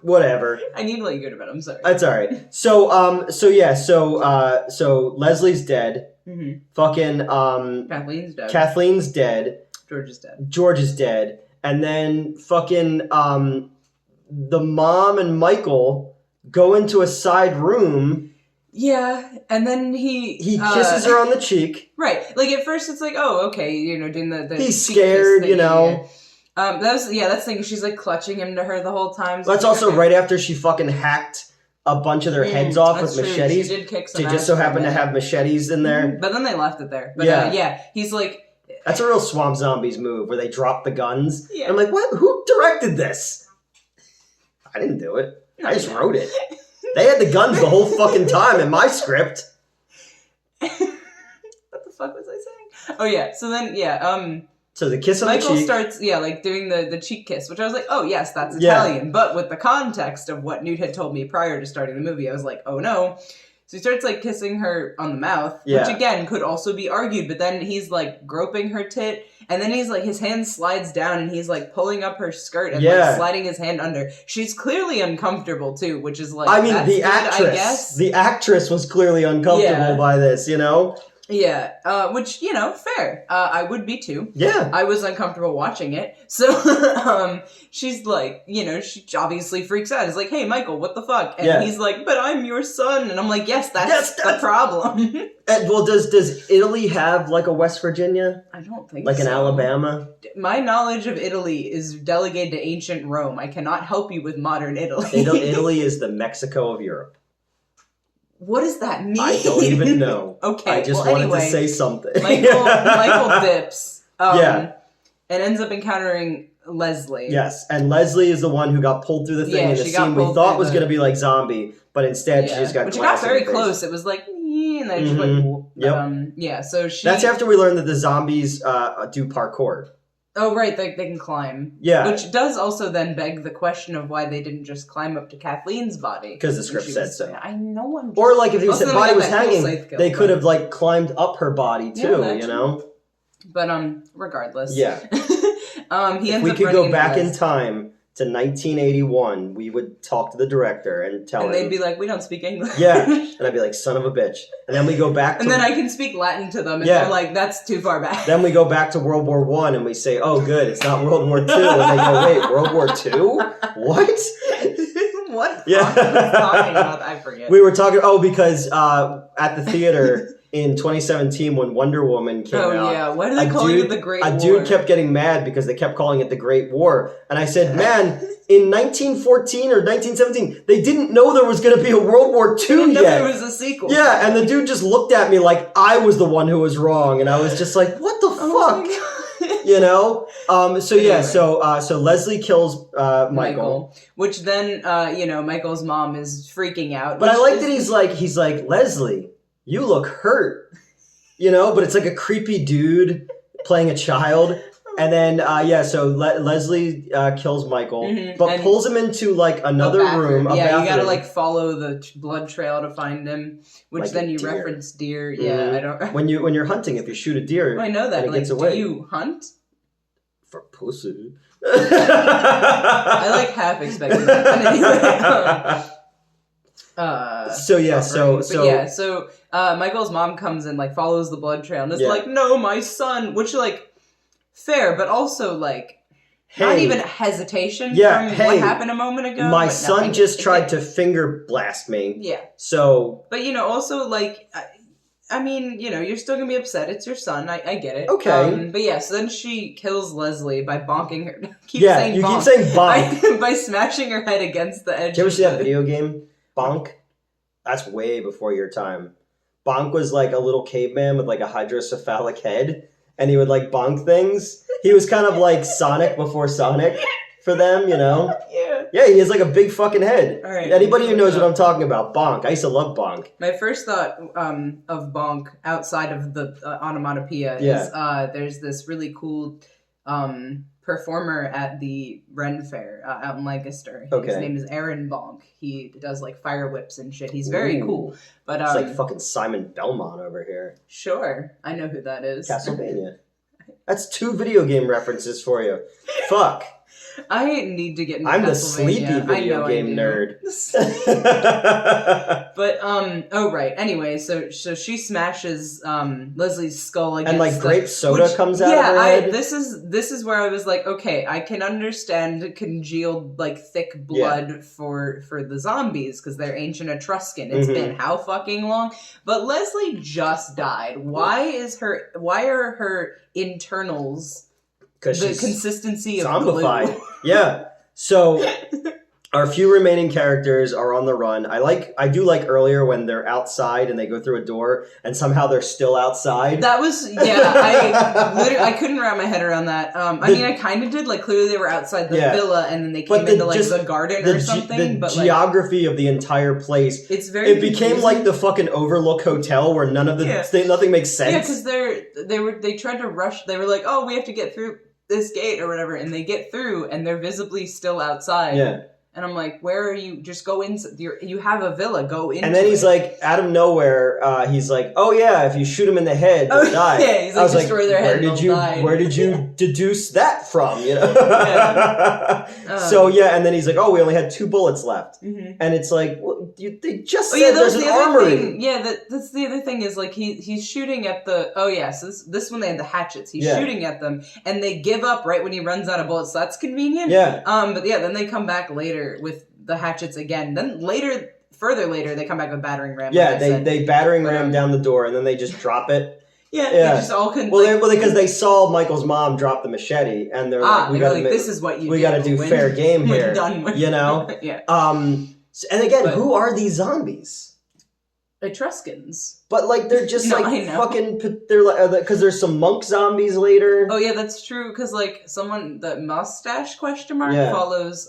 [SPEAKER 1] Whatever.
[SPEAKER 2] I need to let you go to bed, I'm sorry.
[SPEAKER 1] That's alright. So Leslie's dead.
[SPEAKER 2] Mm-hmm.
[SPEAKER 1] Fucking, Kathleen's dead. George is dead. And then fucking, the mom and Michael go into a side room.
[SPEAKER 2] Yeah, and then he
[SPEAKER 1] kisses her on the cheek.
[SPEAKER 2] Right. Like, at first it's like, oh, okay, doing the
[SPEAKER 1] he's scared,
[SPEAKER 2] that's the thing. She's like clutching him to her the whole time.
[SPEAKER 1] So that's also right after she fucking hacked a bunch of their heads off with machetes.
[SPEAKER 2] She did kick some.
[SPEAKER 1] They just so happened to have machetes in there.
[SPEAKER 2] But then they left it there. But he's like...
[SPEAKER 1] That's a real Swamp Zombies move, where they drop the guns.
[SPEAKER 2] Yeah.
[SPEAKER 1] And I'm like, what? Who directed this? I didn't do it. I just wrote it. They had the guns the whole fucking time in my script.
[SPEAKER 2] What the fuck was I saying? Oh yeah, so then,
[SPEAKER 1] so the kiss on the cheek.
[SPEAKER 2] Michael starts, doing the cheek kiss, which I was like, oh yes, that's Italian. Yeah. But with the context of what Newt had told me prior to starting the movie, I was like, oh no. So he starts, like, kissing her on the mouth, which, again, could also be argued. But then he's, like, groping her tit, and then he's, like, his hand slides down, and he's, like, pulling up her skirt and, like, sliding his hand under. She's clearly uncomfortable, too, which is, like,
[SPEAKER 1] I mean,
[SPEAKER 2] that's
[SPEAKER 1] the
[SPEAKER 2] good,
[SPEAKER 1] actress.
[SPEAKER 2] I guess.
[SPEAKER 1] The actress was clearly uncomfortable by this,
[SPEAKER 2] Yeah, which, fair. I would be too.
[SPEAKER 1] Yeah.
[SPEAKER 2] I was uncomfortable watching it. So, she's like, she obviously freaks out. It's like, hey, Michael, what the fuck? And he's like, but I'm your son. And I'm like, yes, that's the problem.
[SPEAKER 1] Well, does Italy have, like, a West Virginia?
[SPEAKER 2] I don't think
[SPEAKER 1] like so. Like an Alabama?
[SPEAKER 2] My knowledge of Italy is delegated to ancient Rome. I cannot help you with modern Italy.
[SPEAKER 1] Italy is the Mexico of Europe.
[SPEAKER 2] What does that mean?
[SPEAKER 1] I don't even know.
[SPEAKER 2] Okay,
[SPEAKER 1] I just wanted to say something.
[SPEAKER 2] Michael dips. And ends up encountering Leslie.
[SPEAKER 1] Yes, and Leslie is the one who got pulled through the thing in the scene we thought was going to be like zombie, but instead she just got
[SPEAKER 2] Which got very close. It was like, and then she went, so she...
[SPEAKER 1] That's after we learned that the zombies do parkour.
[SPEAKER 2] Oh, right, they can climb.
[SPEAKER 1] Yeah.
[SPEAKER 2] Which does also then beg the question of why they didn't just climb up to Kathleen's body.
[SPEAKER 1] Because the script said so.
[SPEAKER 2] I know I'm just...
[SPEAKER 1] Or, like, if the
[SPEAKER 2] Also, then
[SPEAKER 1] body
[SPEAKER 2] we
[SPEAKER 1] was
[SPEAKER 2] got that cool
[SPEAKER 1] hanging,
[SPEAKER 2] scythe kill,
[SPEAKER 1] they could
[SPEAKER 2] but-
[SPEAKER 1] have, like, climbed up her body, too,
[SPEAKER 2] that
[SPEAKER 1] you
[SPEAKER 2] too.
[SPEAKER 1] know?
[SPEAKER 2] But, regardless.
[SPEAKER 1] Yeah.
[SPEAKER 2] He ends
[SPEAKER 1] If we
[SPEAKER 2] up
[SPEAKER 1] could
[SPEAKER 2] running
[SPEAKER 1] go back in
[SPEAKER 2] into
[SPEAKER 1] time to 1981, we would talk to the director and tell
[SPEAKER 2] and
[SPEAKER 1] him...
[SPEAKER 2] they'd be like, we don't speak English.
[SPEAKER 1] Yeah. And I'd be like, son of a bitch. And then we go back to...
[SPEAKER 2] And then I can speak Latin to them, and
[SPEAKER 1] Yeah.
[SPEAKER 2] they're like, that's too far back.
[SPEAKER 1] Then we go back to World War One, and we say, "Oh, good, it's not World War Two." And they go, "Wait, World War Two? What?"
[SPEAKER 2] What?
[SPEAKER 1] Yeah.
[SPEAKER 2] I was talking about? I forget.
[SPEAKER 1] We were talking. Oh, because at the theater in 2017, when Wonder Woman came out,
[SPEAKER 2] yeah. Why do they call it the Great War?
[SPEAKER 1] A dude kept getting mad because they kept calling it the Great War, and I said, "Man, in 1914 or 1917, they didn't know there was going to be a World War II
[SPEAKER 2] didn't know
[SPEAKER 1] yet."
[SPEAKER 2] there was a sequel.
[SPEAKER 1] Yeah, and the dude just looked at me like I was the one who was wrong, and I was just like, "What the
[SPEAKER 2] Oh my
[SPEAKER 1] fuck?"
[SPEAKER 2] God.
[SPEAKER 1] You know. So yeah.
[SPEAKER 2] Anyway.
[SPEAKER 1] So Leslie kills Michael.
[SPEAKER 2] Which then Michael's mom is freaking out.
[SPEAKER 1] But I
[SPEAKER 2] which
[SPEAKER 1] like
[SPEAKER 2] is-
[SPEAKER 1] that he's like, Leslie, you look hurt. You know, but it's like a creepy dude playing a child. And then, so Leslie kills Michael, but
[SPEAKER 2] and
[SPEAKER 1] pulls him into, like, another room. A
[SPEAKER 2] Yeah,
[SPEAKER 1] bathroom.
[SPEAKER 2] you gotta, like, follow the blood trail to find him, which
[SPEAKER 1] Like
[SPEAKER 2] then
[SPEAKER 1] a
[SPEAKER 2] you
[SPEAKER 1] deer.
[SPEAKER 2] reference deer. Yeah, I don't...
[SPEAKER 1] When you're hunting, if you shoot a deer,
[SPEAKER 2] I know that.
[SPEAKER 1] and it
[SPEAKER 2] Like,
[SPEAKER 1] gets away.
[SPEAKER 2] do you hunt?
[SPEAKER 1] For pussy.
[SPEAKER 2] I, like, half expected that. But anyway. So Michael's mom comes and, like, follows the blood trail and is like, no, my son, which, like, fair, but also, like, not even hesitation from what happened a moment ago.
[SPEAKER 1] My son just tried to finger blast me.
[SPEAKER 2] Yeah.
[SPEAKER 1] So...
[SPEAKER 2] But, also, like... I mean, you're still gonna be upset. It's your son. I get it.
[SPEAKER 1] Okay.
[SPEAKER 2] But yeah, so then she kills Leslie by bonking her.
[SPEAKER 1] Keep saying bonk.
[SPEAKER 2] By smashing her head against the edge.
[SPEAKER 1] Did you ever see that video game? Bonk? That's way before your time. Bonk was like a little caveman with like a hydrocephalic head, and he would like bonk things. He was kind of like Sonic before Sonic for them, you know?
[SPEAKER 2] Yeah.
[SPEAKER 1] Yeah, he has like a big fucking head.
[SPEAKER 2] All right.
[SPEAKER 1] Anybody who knows what I'm talking about, Bonk. I used to love Bonk.
[SPEAKER 2] My first thought of bonk outside of the onomatopoeia is there's this really cool performer at the Ren Fair out in Lancaster. His name is Aaron Bonk. He does like fire whips and shit. He's very cool. But
[SPEAKER 1] it's like fucking Simon Belmont over here.
[SPEAKER 2] Sure, I know who that is.
[SPEAKER 1] Castlevania. That's 2 video game references for you. Fuck.
[SPEAKER 2] I need to get into
[SPEAKER 1] I'm the
[SPEAKER 2] Castlevania.
[SPEAKER 1] sleepy video game nerd.
[SPEAKER 2] But oh right. Anyway, so she smashes Leslie's skull against
[SPEAKER 1] and like grape soda comes out of her head.
[SPEAKER 2] This is where I was like, okay, I can understand congealed like thick blood for the zombies because they're ancient Etruscan. It's been how fucking long? But Leslie just died. Why are her internals the consistency of
[SPEAKER 1] zombified.
[SPEAKER 2] glue?
[SPEAKER 1] Yeah. So our few remaining characters are on the run. I do like earlier when they're outside and they go through a door and somehow they're still outside.
[SPEAKER 2] That was I couldn't wrap my head around that. I kind of did. Like clearly they were outside the villa and then they came into like the garden or something.
[SPEAKER 1] The geography of the entire place.
[SPEAKER 2] It's very.
[SPEAKER 1] It became like the fucking Overlook Hotel where nothing makes sense.
[SPEAKER 2] Yeah, because they tried to rush. They were like, oh, we have to get through this gate or whatever, and they get through and they're visibly still outside.
[SPEAKER 1] Yeah.
[SPEAKER 2] And I'm like, where are you? Just go in. You have a villa. Go in.
[SPEAKER 1] And then he's like, out of nowhere, he's like, oh yeah, if you shoot him in the head, they'll die.
[SPEAKER 2] Yeah, he's like, destroy their head,
[SPEAKER 1] where did you deduce that from? You know? So yeah, and then he's like, oh, we only had 2 bullets left. And it's like, well, they just said there's an armory.
[SPEAKER 2] That's the other thing is like he's shooting at the. Oh yeah, so this one they had the hatchets. He's shooting at them, and they give up right when he runs out of bullets. So that's convenient.
[SPEAKER 1] Yeah.
[SPEAKER 2] But yeah, then they come back later with the hatchets again. Then further later, they come back with battering ram.
[SPEAKER 1] Yeah, they battering ram down the door, and then they just drop it.
[SPEAKER 2] Yeah. They just all
[SPEAKER 1] because they saw Michael's mom drop the machete, and they're like,
[SPEAKER 2] this is what
[SPEAKER 1] we got to do fair game here.
[SPEAKER 2] Done with
[SPEAKER 1] you know.
[SPEAKER 2] Yeah.
[SPEAKER 1] And again, who are these zombies?
[SPEAKER 2] Etruscans.
[SPEAKER 1] But like they're just fucking. They're like because there's some monk zombies later.
[SPEAKER 2] Oh yeah, that's true. Because like the mustache question mark follows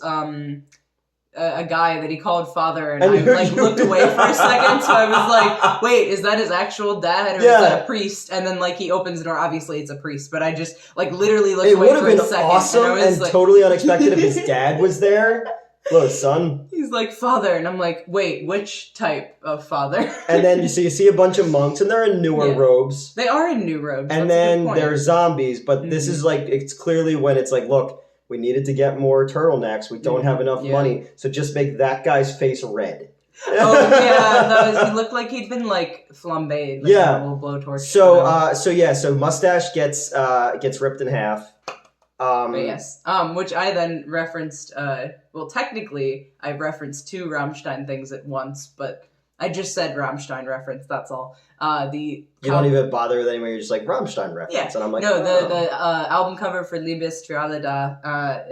[SPEAKER 2] a guy that he called father, and
[SPEAKER 1] And
[SPEAKER 2] I like looked away for a second, so I was like, wait, is that his actual dad, or is that a priest? And then like he opens the door, obviously it's a priest, but I just like literally looked away for a second. It would have been
[SPEAKER 1] awesome and
[SPEAKER 2] like,
[SPEAKER 1] totally unexpected if his dad was there. Hello, son.
[SPEAKER 2] He's like, father, and I'm like, wait, which type of father?
[SPEAKER 1] And then you see a bunch of monks, and they're in newer robes.
[SPEAKER 2] They are in new robes.
[SPEAKER 1] And then there's zombies, but this is like, it's clearly when it's like, look, we needed to get more turtlenecks. We don't have enough money, so just make that guy's face red.
[SPEAKER 2] Oh yeah, he looked like he'd been like flambéed. Like a little blowtorch.
[SPEAKER 1] So mustache gets ripped in half.
[SPEAKER 2] But yes, which I then referenced. Well, technically, I referenced two Rammstein things at once, but I just said Rammstein reference. That's all. You
[SPEAKER 1] don't even bother with anyone. You're just like Rammstein reference, and I'm like,
[SPEAKER 2] no. The album cover for Liebes für alle da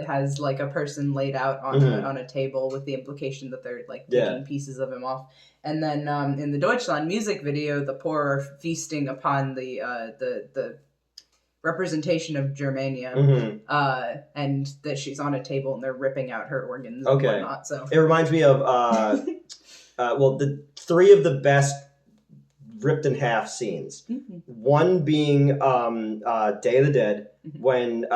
[SPEAKER 2] has like a person laid out on a table with the implication that they're like taking pieces of him off. And then in the Deutschland music video, the poor are feasting upon the representation of Germania, and that she's on a table and they're ripping out her organs and whatnot. So
[SPEAKER 1] it reminds me of the three of the best ripped in half scenes. One being Day of the Dead, when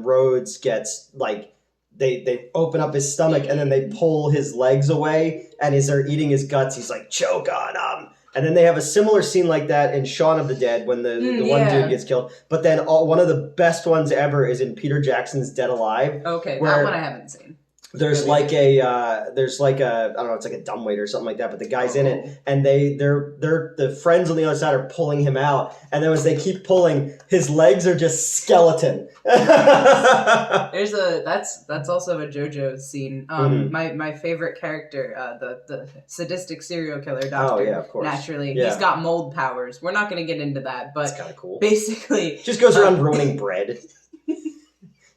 [SPEAKER 1] Rhodes gets like they open up his stomach and then they pull his legs away, and as they're eating his guts, he's like, choke on him. And then they have a similar scene like that in Shaun of the Dead when the one dude gets killed. But then one of the best ones ever is in Peter Jackson's Dead Alive.
[SPEAKER 2] Okay, that one I haven't seen.
[SPEAKER 1] There's like a I don't know, it's like a dumbwaiter or something like that, but the guy's in it, and they're the friends on the other side are pulling him out, and then as they keep pulling, his legs are just skeleton.
[SPEAKER 2] There's that's also a JoJo scene. My favorite character, the sadistic serial killer doctor.
[SPEAKER 1] Oh yeah, of course.
[SPEAKER 2] Naturally, he's got mold powers. We're not going to get into that, but
[SPEAKER 1] that's kind of cool.
[SPEAKER 2] Basically,
[SPEAKER 1] just goes around ruining bread.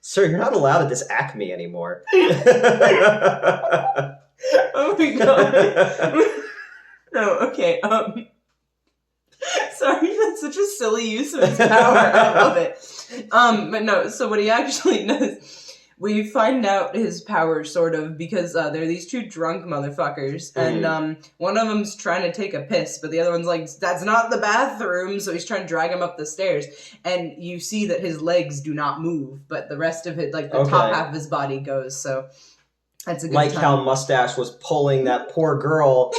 [SPEAKER 1] Sir, you're not allowed at this Acme anymore.
[SPEAKER 2] Oh my god. No, okay. Sorry, that's such a silly use of his power. I love it. But no, so what he actually does, we find out his power sort of because there are these two drunk motherfuckers, and one of them's trying to take a piss, but the other one's like, that's not the bathroom, so he's trying to drag him up the stairs, and you see that his legs do not move, but the rest of it, like the top half of his body goes, so that's a good time.
[SPEAKER 1] How Mustache was pulling that poor girl.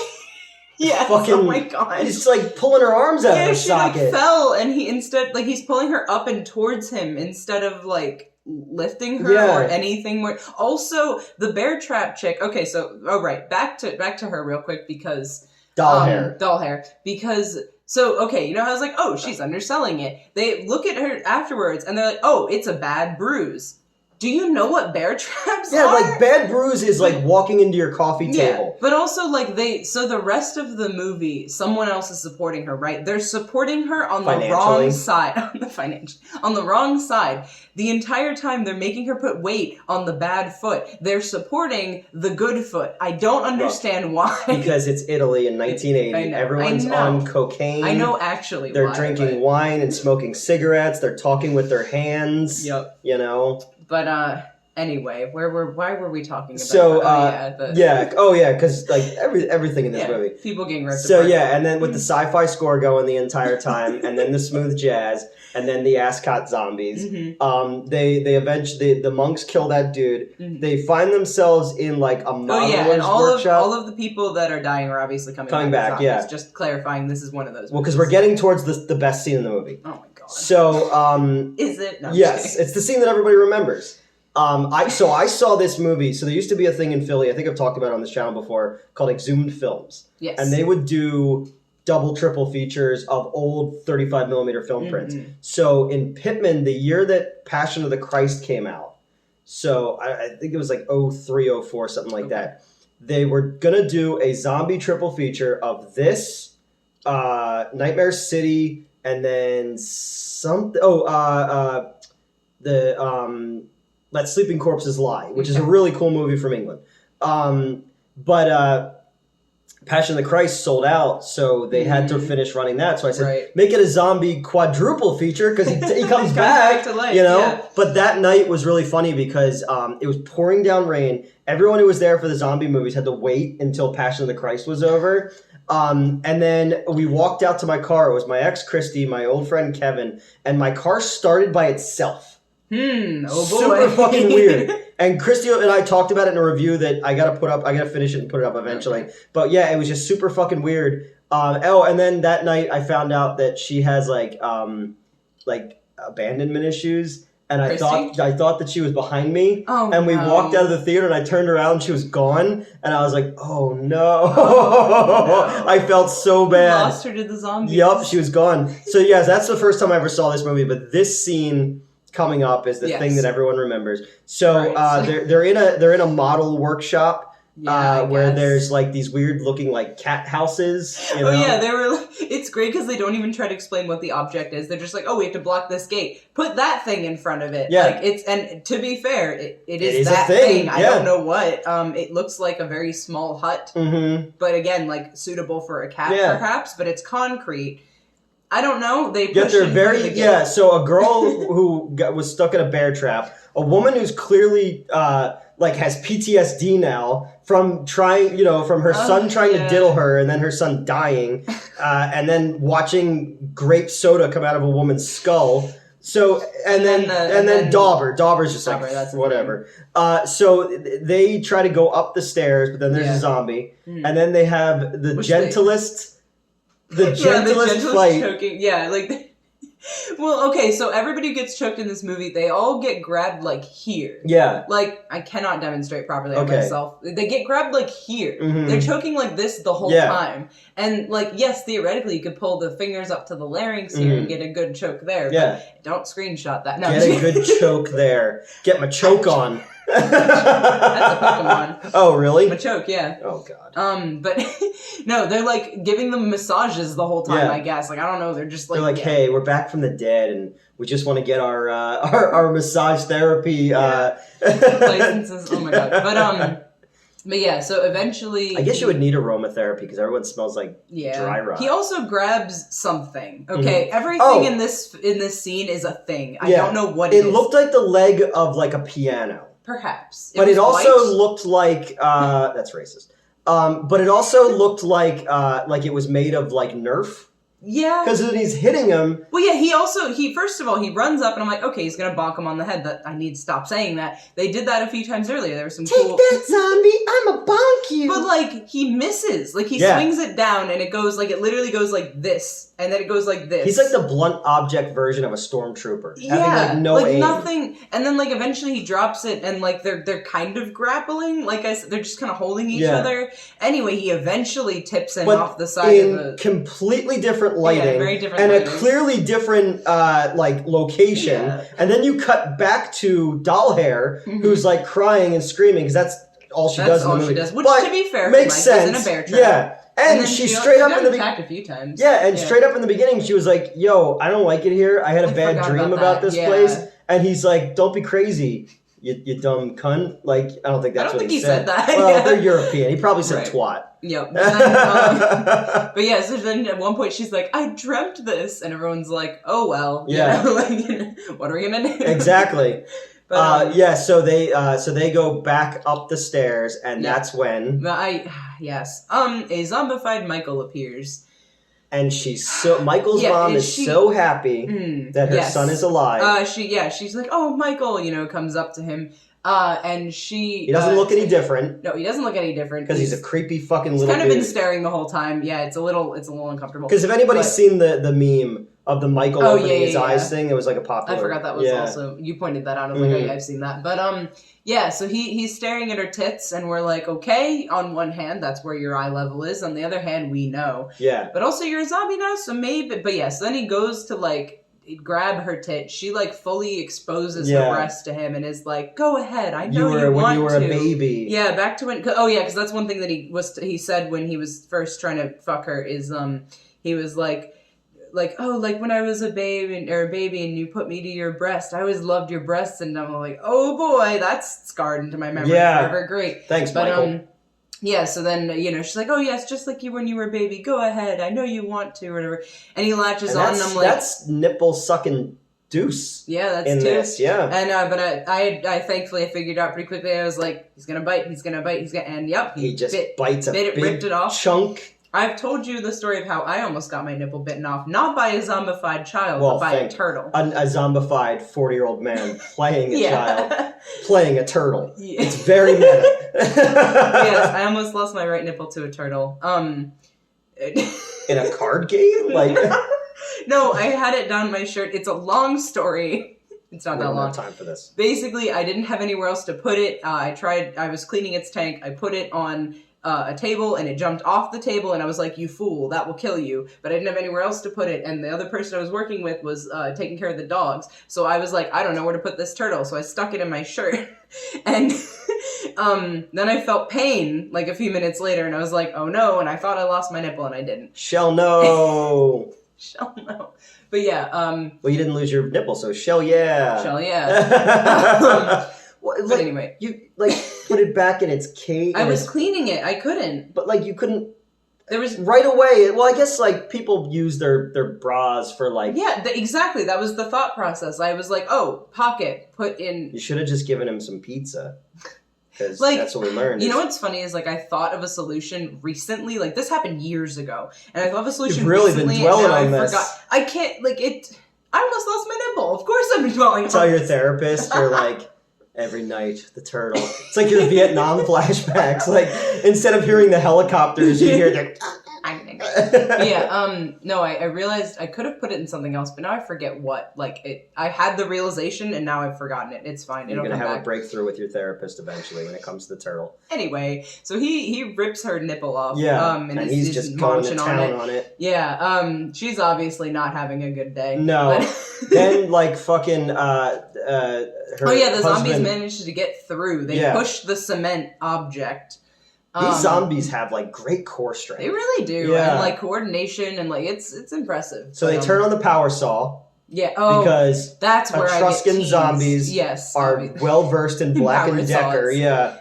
[SPEAKER 2] Yeah, oh my god.
[SPEAKER 1] He's like pulling her arms out of her socket.
[SPEAKER 2] She like fell, and he's pulling her up and towards him instead of like lifting her or anything more. Also, the bear trap chick. Okay, so back to her real quick because doll hair. Because you know, I was like, oh, she's underselling it. They look at her afterwards and they're like, oh, it's a bad bruise. Do you know what bear traps are?
[SPEAKER 1] Yeah, like bad bruise is like walking into your coffee table.
[SPEAKER 2] But also like the rest of the movie, someone else is supporting her, right? They're supporting her on the wrong side. On the wrong side. The entire time they're making her put weight on the bad foot. They're supporting the good foot. I don't understand why. Because
[SPEAKER 1] it's Italy in 1980. Everyone's on cocaine.
[SPEAKER 2] I know actually
[SPEAKER 1] They're drinking wine and smoking cigarettes. They're talking with their hands.
[SPEAKER 2] Yep.
[SPEAKER 1] You know?
[SPEAKER 2] But anyway, why were we talking about?
[SPEAKER 1] Because like everything in this movie,
[SPEAKER 2] people getting ripped apart.
[SPEAKER 1] And then with the sci-fi score going the entire time, and then the smooth jazz, and then the ascot zombies. They eventually the monks kill that dude. They find themselves in like a modeler's workshop.
[SPEAKER 2] All of the people that are dying are obviously coming back. Just clarifying, this is one of those.
[SPEAKER 1] Well, because we're getting towards the best scene in the movie.
[SPEAKER 2] Oh my god.
[SPEAKER 1] So
[SPEAKER 2] is it? No,
[SPEAKER 1] yes, it's the scene that everybody remembers. I saw this movie. So there used to be a thing in Philly, I think I've talked about it on this channel before, called Exhumed Films.
[SPEAKER 2] Yes.
[SPEAKER 1] And they would do double, triple features of old 35 millimeter film prints. So in Pittman, the year that Passion of the Christ came out, so I think it was like 03, 04, something like that, they were going to do a zombie triple feature of this, Nightmare City, and then Let Sleeping Corpses Lie, which is a really cool movie from England. Passion of the Christ sold out, so they had to finish running that. So I said, make it a zombie quadruple feature because he comes back
[SPEAKER 2] to life,
[SPEAKER 1] you know.
[SPEAKER 2] Yeah.
[SPEAKER 1] But that night was really funny because it was pouring down rain. Everyone who was there for the zombie movies had to wait until Passion of the Christ was over. And then we walked out to my car. It was my ex Christy, my old friend Kevin, and my car started by itself.
[SPEAKER 2] Oh boy.
[SPEAKER 1] Super fucking weird. And Christy and I talked about it in a review that I gotta finish it and put it up eventually. Okay. But yeah, it was just super fucking weird. And then that night I found out that she has like abandonment issues. And I thought that she was behind me.
[SPEAKER 2] Oh,
[SPEAKER 1] and we walked out of the theater and I turned around and she was gone. And I was like, oh no. I felt so bad.
[SPEAKER 2] You lost her to the zombies.
[SPEAKER 1] Yep, she was gone. So yes, that's the first time I ever saw this movie. But this scene coming up is the thing that everyone remembers. So they're in a model workshop where there's like these weird looking like cat houses. You know?
[SPEAKER 2] Oh yeah, they were. It's great because they don't even try to explain what the object is. They're just like, oh, we have to block this gate. Put that thing in front of it.
[SPEAKER 1] Yeah.
[SPEAKER 2] Like and to be fair, it is that thing. I don't know what. It looks like a very small hut, but again, like suitable for a cat perhaps. But it's concrete. I don't know. They push they're
[SPEAKER 1] So a girl who was stuck in a bear trap, a woman who's clearly has PTSD now from trying, from her son trying to diddle her and then her son dying, and then watching grape soda come out of a woman's skull. So and then Dauber's just like that's whatever. So they try to go up the stairs, but then there's a zombie, and then they have the gentlest. The gentlest flight.
[SPEAKER 2] Choking. Yeah, like... Well, okay, so everybody who gets choked in this movie, they all get grabbed, like, here.
[SPEAKER 1] Yeah.
[SPEAKER 2] Like, I cannot demonstrate properly on myself. They get grabbed, like, here. They're choking like this the whole time. And, like, yes, theoretically, you could pull the fingers up to the larynx here and get a good choke there. But don't screenshot that. No,
[SPEAKER 1] get a good choke there. Get my choke on.
[SPEAKER 2] That's a Pokemon.
[SPEAKER 1] Oh, really?
[SPEAKER 2] Machoke, yeah.
[SPEAKER 1] Oh, God.
[SPEAKER 2] But no, they're like giving them massages the whole time, I guess. Like, I don't know, they're just like...
[SPEAKER 1] They're like, hey, we're back from the dead and we just want to get our massage therapy
[SPEAKER 2] licenses. Oh my God. But yeah, so eventually...
[SPEAKER 1] I guess you would need aromatherapy because everyone smells like dry rot.
[SPEAKER 2] He also grabs something, okay? Everything in this scene is a thing. I don't know what it is.
[SPEAKER 1] It looked like the leg of like a piano.
[SPEAKER 2] Perhaps.
[SPEAKER 1] But it also looked like... that's racist. But it also looked like it was made of like Nerf.
[SPEAKER 2] Yeah.
[SPEAKER 1] Because when he's hitting him...
[SPEAKER 2] Well, yeah, he first of all, he runs up and I'm like, okay, he's going to bonk him on the head. That I need to stop saying that. They did that a few times earlier. There was some
[SPEAKER 1] Take that, zombie! I'ma bonk you!
[SPEAKER 2] But, like, he misses. Like, he swings it down and it goes, like, it literally goes like this. And then it goes like this.
[SPEAKER 1] He's like the blunt object version of a stormtrooper.
[SPEAKER 2] Yeah.
[SPEAKER 1] Having, like, no aim.
[SPEAKER 2] Nothing. And then, like, eventually he drops it and, like, they're kind of grappling. Like I said, they're just kind of holding each other. Anyway, he eventually tips him off the side of the...
[SPEAKER 1] completely different lighting.
[SPEAKER 2] Yeah, very different
[SPEAKER 1] and
[SPEAKER 2] lighting.
[SPEAKER 1] A clearly different, location. Yeah. And then you cut back to Doll Hair, who's, like, crying and screaming, because that's all she does in the movie.
[SPEAKER 2] Which,
[SPEAKER 1] but
[SPEAKER 2] to be fair,
[SPEAKER 1] makes sense.
[SPEAKER 2] In a bear trap.
[SPEAKER 1] Yeah. And she straight up in the
[SPEAKER 2] attacked a few times.
[SPEAKER 1] Yeah, and straight up in the beginning, she was like, yo, I don't like it here. I had a bad dream about this place. And he's like, don't be crazy, you dumb cunt. Like, I don't think that's what he said.
[SPEAKER 2] I don't think he said that.
[SPEAKER 1] Well, they're European. He probably said twat.
[SPEAKER 2] Yep. But yeah, so then at one point she's like, I dreamt this. And everyone's like, oh, well.
[SPEAKER 1] Yeah.
[SPEAKER 2] What are we going to do?
[SPEAKER 1] Exactly. But, so they go back up the stairs, and that's when...
[SPEAKER 2] A zombified Michael appears.
[SPEAKER 1] And Michael's mom is so happy that her son is alive.
[SPEAKER 2] She's like, oh, Michael, comes up to him. And she...
[SPEAKER 1] He doesn't look any different.
[SPEAKER 2] No, he doesn't look any different.
[SPEAKER 1] Because he's a creepy fucking little
[SPEAKER 2] dude. He's kind
[SPEAKER 1] of
[SPEAKER 2] been staring the whole time. Yeah, it's a little uncomfortable.
[SPEAKER 1] Because if anybody's seen the meme of the Michael opening his eyes thing, it was like a popular...
[SPEAKER 2] I forgot that was also... You pointed that out. I was like, oh yeah, I've seen that. But, so he's staring at her tits, and we're like, okay, on one hand, that's where your eye level is. On the other hand, we know.
[SPEAKER 1] Yeah.
[SPEAKER 2] But also, you're a zombie now, so maybe... But yeah, so then he goes to, like... grab her tit. She like fully exposes her breast to him and is like, "Go ahead. I know you want to."
[SPEAKER 1] When you were a baby.
[SPEAKER 2] Yeah, back to when. Oh yeah, because that's one thing that he said when he was first trying to fuck her is he was like oh, like when I was a baby and you put me to your breast, I always loved your breasts, and I'm like, oh boy, that's scarred into my memory forever. Great.
[SPEAKER 1] Thanks, Michael.
[SPEAKER 2] yeah, so then, she's like, oh, yes, just like you when you were a baby. Go ahead. I know you want to, or whatever. And he latches on, and I'm like...
[SPEAKER 1] That's nipple-sucking deuce.
[SPEAKER 2] Yeah, that's
[SPEAKER 1] in
[SPEAKER 2] too.
[SPEAKER 1] this, yeah.
[SPEAKER 2] And, but I thankfully, I figured out pretty quickly. I was like, he's gonna bite, and yep.
[SPEAKER 1] He just bites a big
[SPEAKER 2] ripped it off.
[SPEAKER 1] chunk.
[SPEAKER 2] I've told you the story of how I almost got my nipple bitten off, not by a zombified child, but by a turtle.
[SPEAKER 1] A zombified 40-year-old man playing a child, playing a turtle. Yeah. It's very meta.
[SPEAKER 2] Yes, I almost lost my right nipple to a turtle.
[SPEAKER 1] In a card game? Like...
[SPEAKER 2] No, I had it down my shirt. It's a long story. It's not that long.
[SPEAKER 1] We don't have time for this.
[SPEAKER 2] Basically, I didn't have anywhere else to put it. I was cleaning its tank. I put it on a table, and it jumped off the table, and I was like, you fool, that will kill you. But I didn't have anywhere else to put it, and the other person I was working with was taking care of the dogs. So I was like, I don't know where to put this turtle, so I stuck it in my shirt. And then I felt pain, like, a few minutes later, and I was like, oh no, and I thought I lost my nipple, and I didn't.
[SPEAKER 1] Shell no!
[SPEAKER 2] Shell no. But yeah,
[SPEAKER 1] well, you didn't lose your nipple, so shell yeah!
[SPEAKER 2] Shell yeah.
[SPEAKER 1] But
[SPEAKER 2] anyway.
[SPEAKER 1] You, put it back in its cage.
[SPEAKER 2] I was cleaning it. I couldn't.
[SPEAKER 1] But, you couldn't...
[SPEAKER 2] There was...
[SPEAKER 1] Right away. Well, I guess, people use their bras for,
[SPEAKER 2] Yeah, exactly. That was the thought process. I was like, oh, pocket, put in...
[SPEAKER 1] You should have just given him some pizza. Because that's what we learned.
[SPEAKER 2] You know what's funny is, I thought of a solution recently. This happened years ago. And I thought of a solution recently.
[SPEAKER 1] You've really been dwelling
[SPEAKER 2] and
[SPEAKER 1] on this.
[SPEAKER 2] Forgot. I can't, I almost lost my nipple. Of course I've been dwelling on
[SPEAKER 1] Tell your therapist, you're like... Every night, the turtle. It's like your Vietnam flashbacks. Instead of hearing the helicopters, you hear the...
[SPEAKER 2] Yeah, no, I realized I could have put it in something else, but now I forget what. I had the realization, and now I've forgotten it. It's fine.
[SPEAKER 1] You're going to have a breakthrough with your therapist eventually when it comes to the turtle.
[SPEAKER 2] Anyway, so he rips her nipple off.
[SPEAKER 1] Yeah,
[SPEAKER 2] and
[SPEAKER 1] he's just going to town on it.
[SPEAKER 2] Yeah, she's obviously not having a good day.
[SPEAKER 1] No. Then, fucking...
[SPEAKER 2] the zombies managed to get through. They pushed the cement object.
[SPEAKER 1] These zombies have great core strength.
[SPEAKER 2] They really do, and coordination, and it's impressive.
[SPEAKER 1] So they turn on the power saw.
[SPEAKER 2] Yeah,
[SPEAKER 1] because
[SPEAKER 2] that's where
[SPEAKER 1] Etruscan zombies are well versed in Black and Decker. Yeah.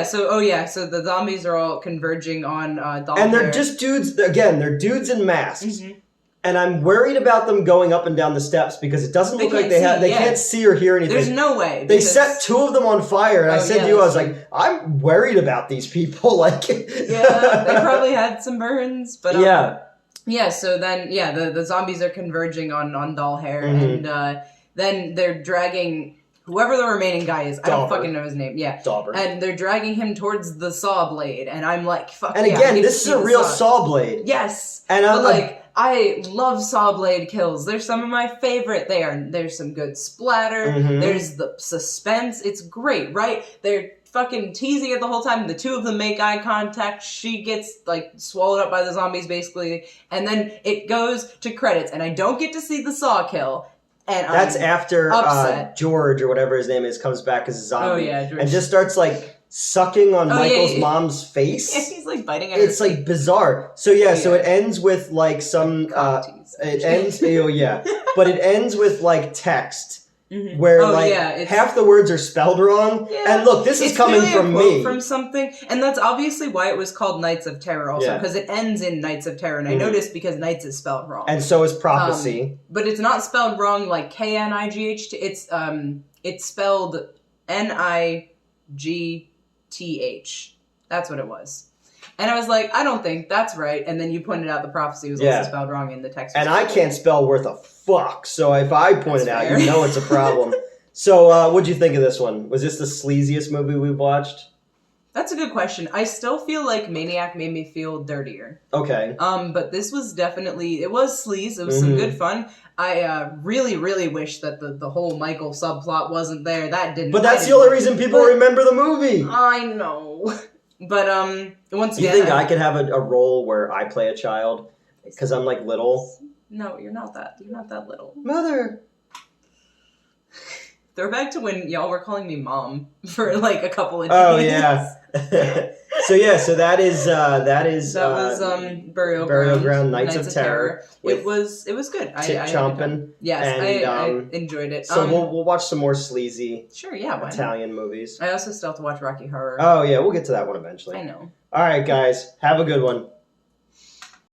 [SPEAKER 2] So the zombies are all converging on doll
[SPEAKER 1] and they're just dudes. Again, they're dudes in masks. Mm-hmm. And I'm worried about them going up and down the steps because it doesn't look like they can't see or hear anything.
[SPEAKER 2] There's no way.
[SPEAKER 1] They set two of them on fire, and I said to you, I was like, I'm worried about these people.
[SPEAKER 2] Yeah, they probably had some burns, but yeah. So then, the zombies are converging on doll hair, mm-hmm. and then they're dragging whoever the remaining guy is. I don't fucking know his name. Yeah,
[SPEAKER 1] Dauber.
[SPEAKER 2] And they're dragging him towards the saw blade, and I'm like, fuck.
[SPEAKER 1] And again, this is a real saw blade.
[SPEAKER 2] Yes,
[SPEAKER 1] and I'm like.
[SPEAKER 2] I love saw blade kills. They're some of my favorite. There's some good splatter. Mm-hmm. There's the suspense. It's great, right? They're fucking teasing it the whole time. The two of them make eye contact. She gets swallowed up by the zombies basically, and then it goes to credits, and I don't get to see the saw kill. And
[SPEAKER 1] that's after George or whatever his name is comes back as a zombie. Oh yeah, George. And just starts sucking on Michael's mom's face.
[SPEAKER 2] Yeah, he's biting at her.
[SPEAKER 1] It's bizarre. So so it ends with some it ends but it ends with text mm-hmm. where half the words are spelled wrong. Yeah. And look, this is coming from me.
[SPEAKER 2] From something, and that's obviously why it was called Knights of Terror also because it ends in Knights of Terror, and I noticed because Knights is spelled wrong.
[SPEAKER 1] And so is prophecy.
[SPEAKER 2] But it's not spelled wrong like KNIGHT. It's spelled NIGTH. That's what it was. And I was like, I don't think that's right. And then you pointed out the prophecy was also spelled wrong in the text.
[SPEAKER 1] And I can't spell worth a fuck. So if I point it out, you know it's a problem. So what'd you think of this one? Was this the sleaziest movie we've watched?
[SPEAKER 2] That's a good question. I still feel like Maniac made me feel dirtier.
[SPEAKER 1] Okay.
[SPEAKER 2] But this was definitely, it was sleaze. It was some good fun. I really, really wish that the whole Michael subplot wasn't there. That didn't.
[SPEAKER 1] But that's the only reason people remember the movie.
[SPEAKER 2] I know. But once again,
[SPEAKER 1] you think I could have a role where I play a child because I'm little?
[SPEAKER 2] No, you're not that. You're not that little.
[SPEAKER 1] Mother.
[SPEAKER 2] Throw back to when y'all were calling me mom for a couple of days.
[SPEAKER 1] Oh yeah. So that is
[SPEAKER 2] Burial
[SPEAKER 1] Ground Nights of Terror.
[SPEAKER 2] It was good.
[SPEAKER 1] Tip chomping.
[SPEAKER 2] Yes,
[SPEAKER 1] And,
[SPEAKER 2] I enjoyed it.
[SPEAKER 1] So we'll watch some more sleazy
[SPEAKER 2] sure, yeah, why
[SPEAKER 1] Italian movies.
[SPEAKER 2] not? I also still have to watch Rocky Horror.
[SPEAKER 1] Oh yeah, we'll get to that one eventually.
[SPEAKER 2] I know.
[SPEAKER 1] All right, guys, have a good one.